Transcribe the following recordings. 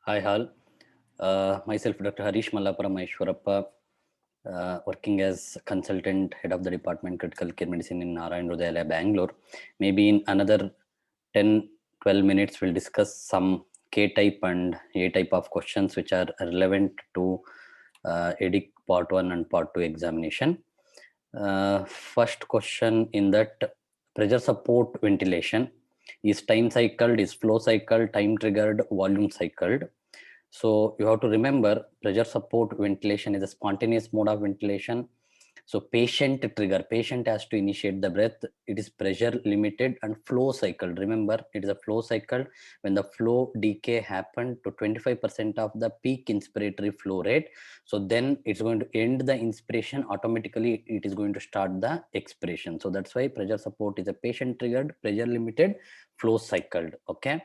Hi, all. Myself, Dr. Harish Mallapuram Maheshwarappa, working as consultant, head of the department critical care medicine in Narayan Hrudayalaya, Bangalore. Maybe in another 10, 12 minutes, we'll discuss some K type and A type of questions which are relevant to EDIC Part 1 and Part 2 examination. First question in that: pressure support ventilation is time cycled, is flow cycled, time triggered, volume cycled. So you have to remember pressure support ventilation is a spontaneous mode of ventilation. So patient has to initiate the breath. It is pressure limited and flow cycle. Remember, it is a flow cycle. When the flow decay happened to 25% of the peak inspiratory flow rate, so then it's going to end the inspiration automatically. It is going to start the expiration. So that's why pressure support is a patient triggered, pressure limited, flow cycled. Okay.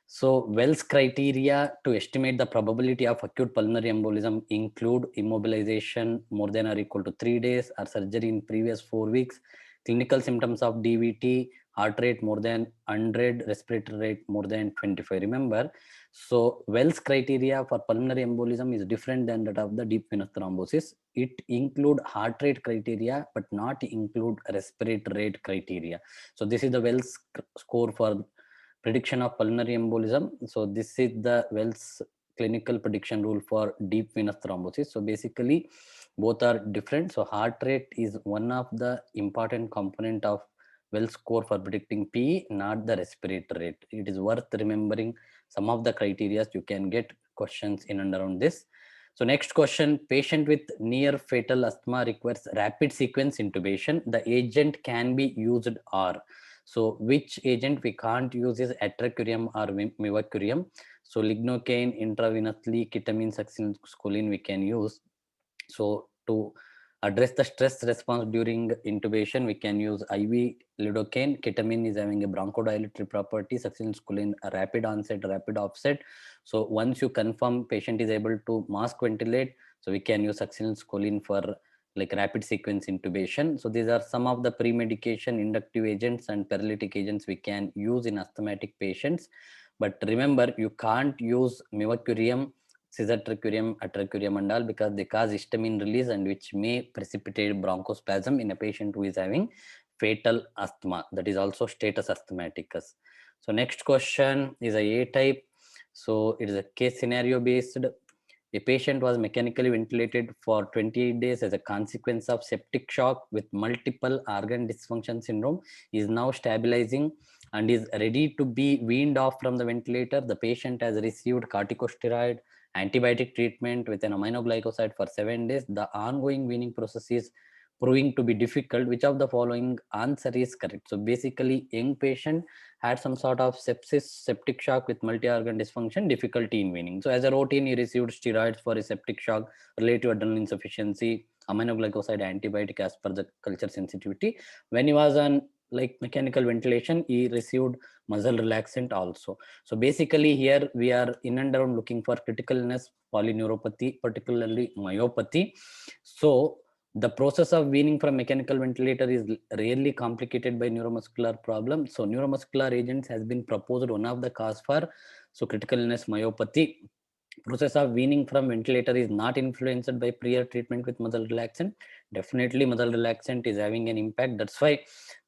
So Wells criteria to estimate the probability of acute pulmonary embolism include immobilization more than or equal to 3 days or surgery in previous 4 weeks, clinical symptoms of DVT, heart rate more than 100, respiratory rate more than 25. Remember, so Wells criteria for pulmonary embolism is different than that of the deep venous thrombosis. It include heart rate criteria, but not include respiratory rate criteria. So this is the Wells score for prediction of pulmonary embolism. So this is the Wells clinical prediction rule for deep venous thrombosis. So basically both are different. So heart rate is one of the important component of Wells score for predicting PE, not the respiratory rate. It is worth remembering some of the criteria. You can get questions in and around this. So next question: patient with near fatal asthma requires rapid sequence intubation. The agent can be used or. So which agent we can't use is atracurium or mivacurium. So lignocaine intravenously, ketamine, succinylcholine we can use. So to address the stress response during intubation, we can use IV lidocaine. Ketamine is having a bronchodilatory property. Succinylcholine, a rapid onset, rapid offset. So once you confirm patient is able to mask ventilate, so we can use succinylcholine for like rapid sequence intubation. So these are some of the pre-medication inductive agents and paralytic agents we can use in asthmatic patients. But remember, you can't use mivacurium, cisatracurium, atracurium and all because they cause histamine release and which may precipitate bronchospasm in a patient who is having fatal asthma. That is also status asthmaticus. So next question is a type. So it is a case scenario based. A patient was mechanically ventilated for 28 days as a consequence of septic shock with multiple organ dysfunction syndrome. He is now stabilizing and is ready to be weaned off from the ventilator. The patient has received corticosteroid, antibiotic treatment with an aminoglycoside for 7 days. The ongoing weaning process is proving to be difficult. Which of the following answer is correct? So basically, young patient had some sort of sepsis, septic shock with multi-organ dysfunction, difficulty in weaning. So as a routine, he received steroids for a septic shock, relative adrenal insufficiency, aminoglycoside, antibiotic as per the culture sensitivity. When he was on like mechanical ventilation, he received muscle relaxant also. So basically here we are in and around looking for critical illness, polyneuropathy, particularly myopathy. So the process of weaning from mechanical ventilator is rarely complicated by neuromuscular problem. So neuromuscular agents has been proposed one of the cause for so critical illness myopathy. Process of weaning from ventilator is not influenced by prior treatment with muscle relaxant. Definitely muscle relaxant is having an impact. That's why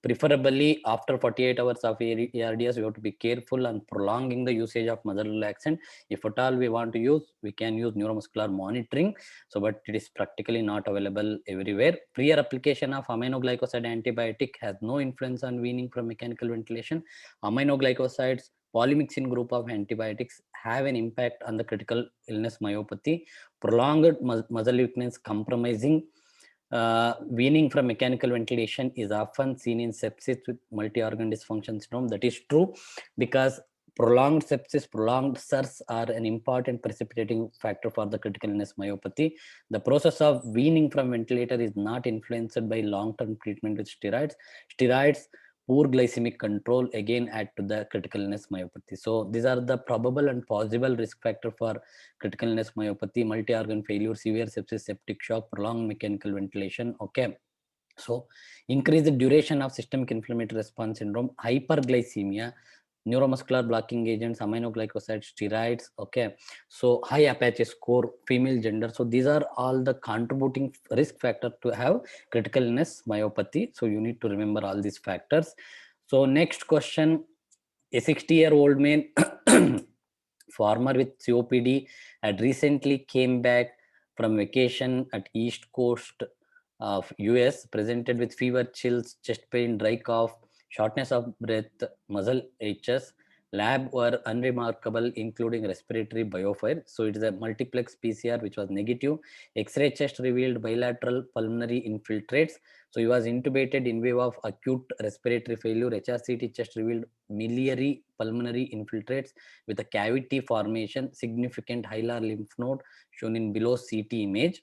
preferably after 48 hours of ARDS, we have to be careful and prolonging the usage of muscle relaxant. If at all we want to use, we can use neuromuscular monitoring. So, but it is practically not available everywhere. Prior application of aminoglycoside antibiotic has no influence on weaning from mechanical ventilation. Aminoglycosides, polymyxin group of antibiotics have an impact on the critical illness myopathy. Prolonged muscle weakness compromising weaning from mechanical ventilation is often seen in sepsis with multi-organ dysfunction syndrome. That is true because prolonged sepsis, prolonged SIRS are an important precipitating factor for the critical illness myopathy. The process of weaning from ventilator is not influenced by long-term treatment with steroids. Steroids, poor glycemic control again add to the critical illness myopathy. So these are the probable and possible risk factor for critical illness myopathy: multi-organ failure, severe sepsis, septic shock, prolonged mechanical ventilation. Okay. So increased duration of systemic inflammatory response syndrome, hyperglycemia, neuromuscular blocking agents, aminoglycosides, steroids. Okay, so high Apache score, female gender. So these are all the contributing risk factor to have critical illness myopathy. So you need to remember all these factors. So next question, a 60-year-old man farmer with COPD had recently came back from vacation at East Coast of US, presented with fever, chills, chest pain, dry cough, shortness of breath, muscle aches. Lab were unremarkable, including respiratory biofire. So it is a multiplex PCR which was negative. X-ray chest revealed bilateral pulmonary infiltrates. So he was intubated in view of acute respiratory failure. HRCT chest revealed miliary pulmonary infiltrates with a cavity formation, significant hilar lymph node shown in below CT image.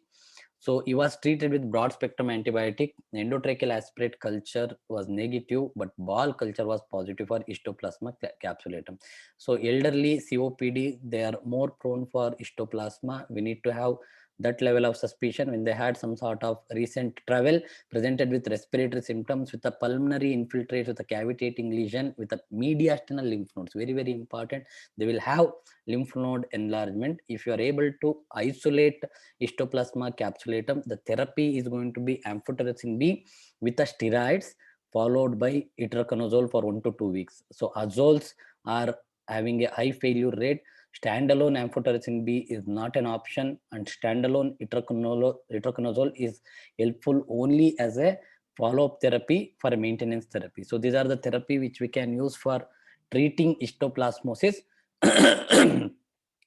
So he was treated with broad spectrum antibiotic. Endotracheal aspirate culture was negative, but ball culture was positive for Histoplasma capsulatum. So elderly COPD, they are more prone for Histoplasma. We need to have that level of suspicion when they had some sort of recent travel, presented with respiratory symptoms, with a pulmonary infiltrate, with a cavitating lesion, with a mediastinal lymph nodes. Very, very important. They will have lymph node enlargement. If you are able to isolate Histoplasma capsulatum, the therapy is going to be amphotericin B with the steroids followed by itraconazole for 1 to 2 weeks. So azoles are having a high failure rate. Standalone amphotericin B is not an option, and standalone itraconazole is helpful only as a follow-up therapy for a maintenance therapy. So these are the therapy which we can use for treating histoplasmosis.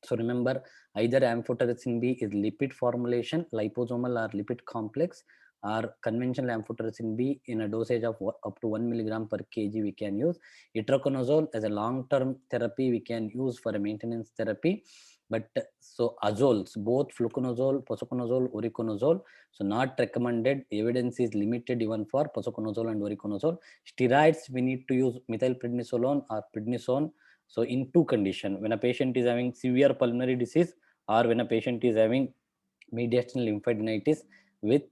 So remember, either amphotericin B is lipid formulation, liposomal or lipid complex, or conventional amphotericin B in a dosage of up to 1 milligram per kg we can use. Itraconazole as a long-term therapy we can use for a maintenance therapy. But so azoles, both fluconazole, posaconazole, oriconazole, so not recommended. Evidence is limited even for posaconazole and oriconazole. Steroids, we need to use methylprednisolone or prednisone. So in two conditions, when a patient is having severe pulmonary disease or when a patient is having mediastinal lymphadenitis with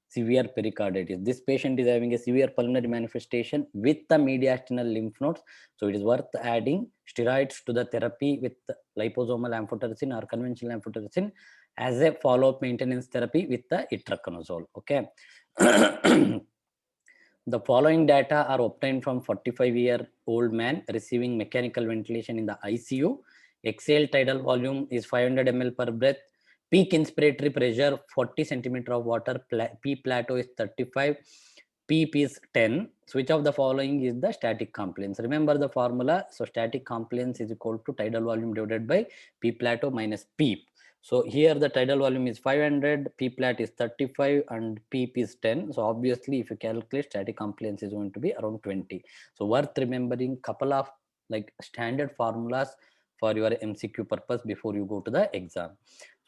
severe pericarditis. This patient is having a severe pulmonary manifestation with the mediastinal lymph nodes. So it is worth adding steroids to the therapy with liposomal amphotericin or conventional amphotericin as a follow-up maintenance therapy with the itraconazole. Okay. The following data are obtained from 45-year-old man receiving mechanical ventilation in the ICU. Exhale tidal volume is 500 ml per breath. Peak inspiratory pressure 40 centimeter of water. P plateau is 35. PEEP is 10. So which of the following is the static compliance? Remember the formula. So static compliance is equal to tidal volume divided by P plateau minus PEEP. So here the tidal volume is 500, P plat is 35 and PEEP is 10. So obviously if you calculate, static compliance is going to be around 20. So worth remembering couple of like standard formulas for your MCQ purpose before you go to the exam.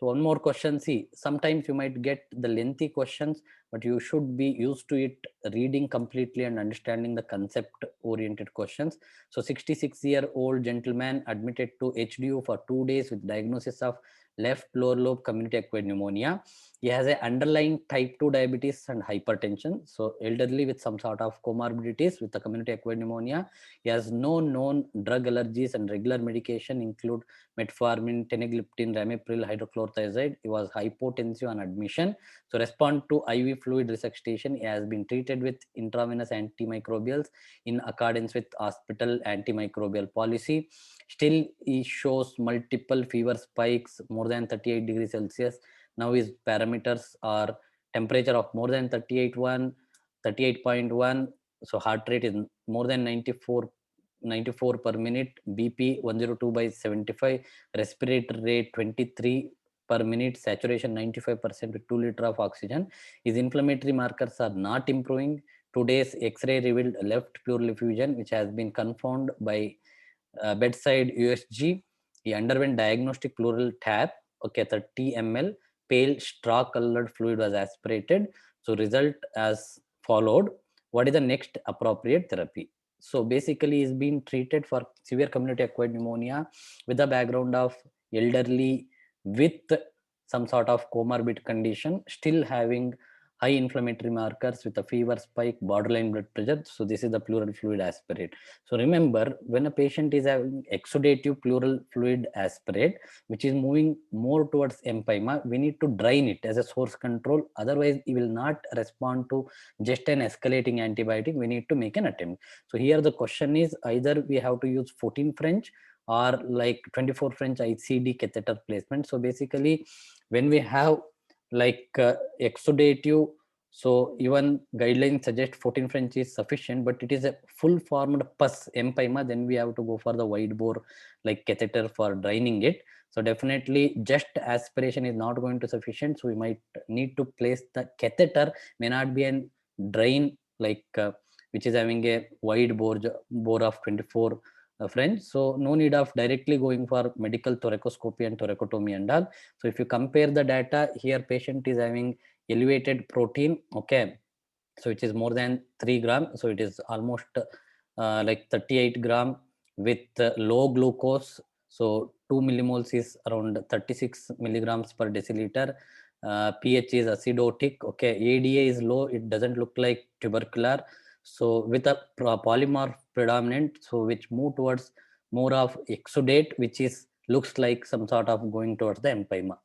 So one more question, see, sometimes you might get the lengthy questions, but you should be used to it reading completely and understanding the concept oriented questions. So 66-year-old gentleman admitted to HDU for 2 days with diagnosis of left lower lobe community acquired pneumonia. He has an underlying type 2 diabetes and hypertension. So elderly with some sort of comorbidities with the community acquired pneumonia. He has no known drug allergies and regular medication include metformin, teneligliptin, ramipril, hydrochlorothiazide. He was hypotensive on admission. So respond to IV fluid resuscitation. He has been treated with intravenous antimicrobials in accordance with hospital antimicrobial policy. Still, he shows multiple fever spikes more than 38 degrees Celsius. Now his parameters are temperature of more than 38.1. So heart rate is more than 94 per minute, BP 102/75, respiratory rate 23 per minute, saturation 95% with 2 liters of oxygen. His inflammatory markers are not improving. Today's X-ray revealed left pleural effusion, which has been confirmed by bedside USG. He underwent diagnostic pleural tap. Okay, 30 ml pale straw colored fluid was aspirated. So result as followed. What is the next appropriate therapy? So basically he's been treated for severe community acquired pneumonia with the background of elderly with some sort of comorbid condition, still having high inflammatory markers with a fever spike, borderline blood pressure. So this is the pleural fluid aspirate. So remember, when a patient is having exudative pleural fluid aspirate, which is moving more towards empyema, we need to drain it as a source control. Otherwise, it will not respond to just an escalating antibiotic. We need to make an attempt. So here the question is either we have to use 14 French or like 24 French ICD catheter placement. So basically, when we have like exudative, so even guidelines suggest 14 French is sufficient, but it is a full formed pus empyema, then we have to go for the wide bore like catheter for draining it. So definitely just aspiration is not going to sufficient. So we might need to place the catheter, may not be an drain like which is having a wide bore of 24 French. So no need of directly going for medical thoracoscopy and thoracotomy and all. So if you compare the data here, patient is having elevated protein, okay, so it is more than 3 gram, so it is almost like 38 gram with low glucose. So 2 millimoles is around 36 milligrams per deciliter. pH is acidotic, okay, ADA is low, it doesn't look like tubercular. So with a polymorph predominant, so which move towards more of exudate, which is looks like some sort of going towards the empyema.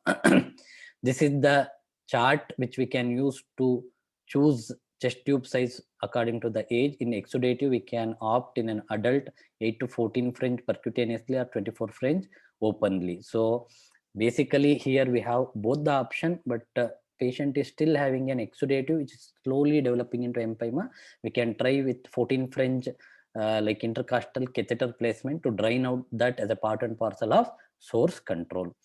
This is the chart which we can use to choose chest tube size according to the age. In exudative, we can opt in an adult 8 to 14 French percutaneously or 24 French openly. So basically here we have both the option, but patient is still having an exudative which is slowly developing into empyema. We can try with 14 French like intercostal catheter placement to drain out that as a part and parcel of source control.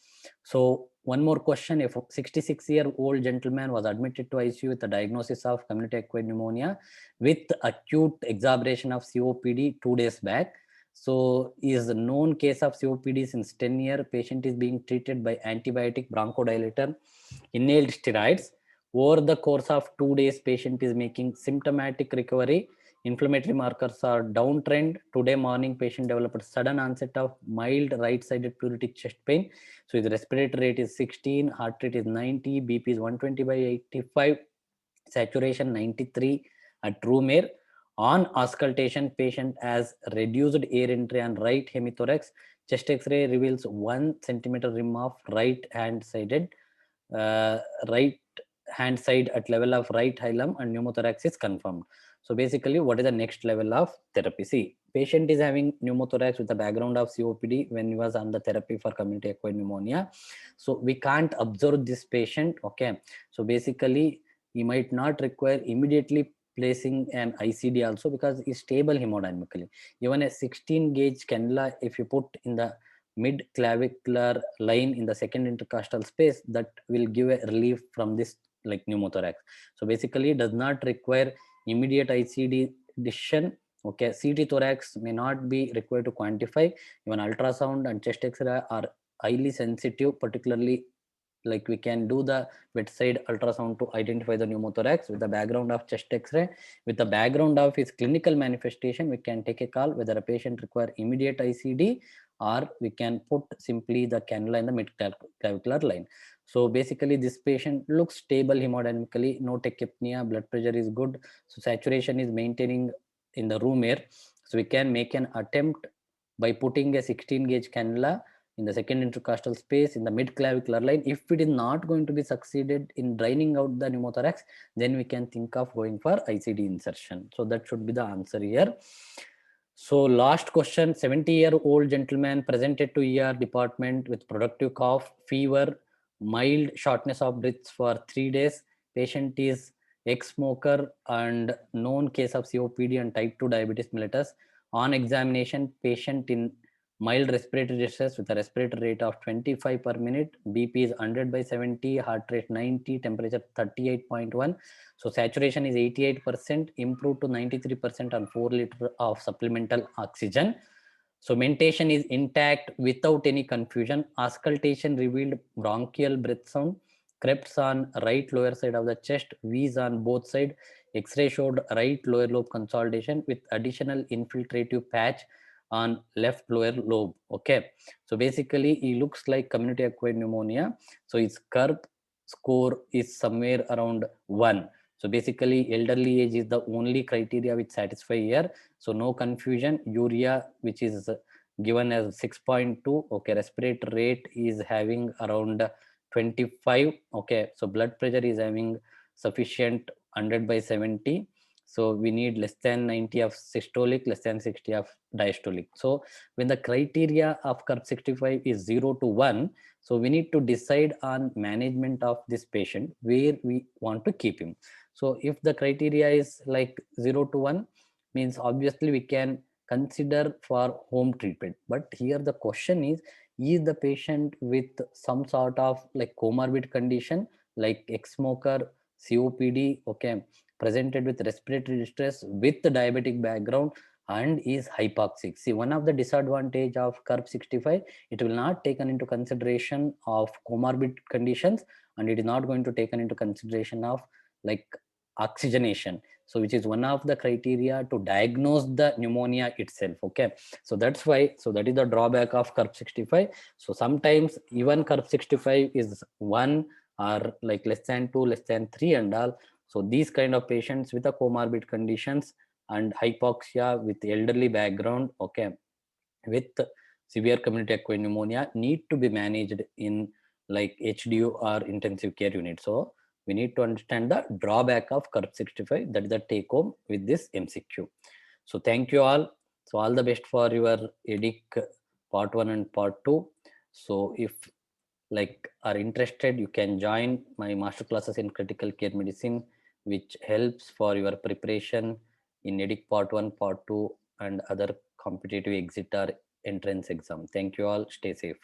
So one more question, if a 66-year-old gentleman was admitted to ICU with a diagnosis of community acquired pneumonia with acute exacerbation of COPD 2 days back. So is a known case of COPD since 10 years. Patient is being treated by antibiotic, bronchodilator, inhaled steroids. Over the course of 2 days, patient is making symptomatic recovery. Inflammatory markers are downtrend. Today morning, patient developed sudden onset of mild right-sided pleuritic chest pain. So his respiratory rate is 16, heart rate is 90, BP is 120 by 85, saturation 93 at room air. On auscultation, patient has reduced air entry on right hemithorax. Chest X-ray reveals 1 centimeter rim of right hand sided, right hand side at level of right hilum, and pneumothorax is confirmed. So basically, what is the next level of therapy? See, patient is having pneumothorax with a background of COPD when he was on the therapy for community acquired pneumonia. So we can't observe this patient, okay. So basically, he might not require immediately placing an ICD also because it's stable hemodynamically. Even a 16 gauge cannula, if you put in the mid clavicular line in the second intercostal space, that will give a relief from this like pneumothorax. So basically does not require immediate ICD decision. Okay, CT thorax may not be required to quantify. Even ultrasound and chest X-ray are highly sensitive, particularly like we can do the bedside ultrasound to identify the pneumothorax with the background of chest X-ray. With the background of his clinical manifestation, we can take a call whether a patient require immediate ICD or we can put simply the cannula in the mid-clavicular line. So basically this patient looks stable hemodynamically, no tachypnea, blood pressure is good. So saturation is maintaining in the room air. So we can make an attempt by putting a 16 gauge cannula in the second intercostal space in the mid-clavicular line. If it is not going to be succeeded in draining out the pneumothorax, then we can think of going for ICD insertion. So that should be the answer here. So last question, 70-year-old gentleman presented to ER department with productive cough, fever, mild shortness of breath for 3 days. Patient is ex-smoker and known case of COPD and type 2 diabetes mellitus. On examination, patient in mild respiratory distress with a respiratory rate of 25 per minute, BP is 100 by 70, heart rate 90, temperature 38.1. So saturation is 88%, improved to 93% on 4 liter of supplemental oxygen. So mentation is intact without any confusion. Auscultation revealed bronchial breath sound, creps on right lower side of the chest, wheeze on both sides. X-ray showed right lower lobe consolidation with additional infiltrative patch on left lower lobe. Okay, so basically he looks like community acquired pneumonia. So his CURB score is somewhere around 1. So basically elderly age is the only criteria which satisfy here. So no confusion. Urea, which is given as 6.2, okay, respiratory rate is having around 25, okay, so blood pressure is having sufficient 100/70. So we need less than 90 of systolic, less than 60 of diastolic. So when the criteria of curve 65 is 0 to 1, so we need to decide on management of this patient, where we want to keep him. So if the criteria is like 0 to 1, means obviously we can consider for home treatment. But here the question is the patient with some sort of like comorbid condition like ex-smoker, COPD, okay, presented with respiratory distress with the diabetic background and is hypoxic. See, one of the disadvantage of curve 65, it will not taken into consideration of comorbid conditions, and it is not going to taken into consideration of like oxygenation, so which is one of the criteria to diagnose the pneumonia itself. Okay, so that's why, so that is the drawback of curve 65. So sometimes even curve 65 is 1 or like less than 2, less than 3 and all. So these kind of patients with the comorbid conditions and hypoxia with elderly background, okay, with severe community acquired pneumonia need to be managed in like HDU or intensive care unit. So we need to understand the drawback of curve 65. That is the take home with this MCQ. So thank you all. So all the best for your EDIC part 1 and part 2. So if like are interested, you can join my master classes in critical care medicine, which helps for your preparation in EDIC part 1, part 2 and other competitive exit or entrance exam. Thank you all. Stay safe.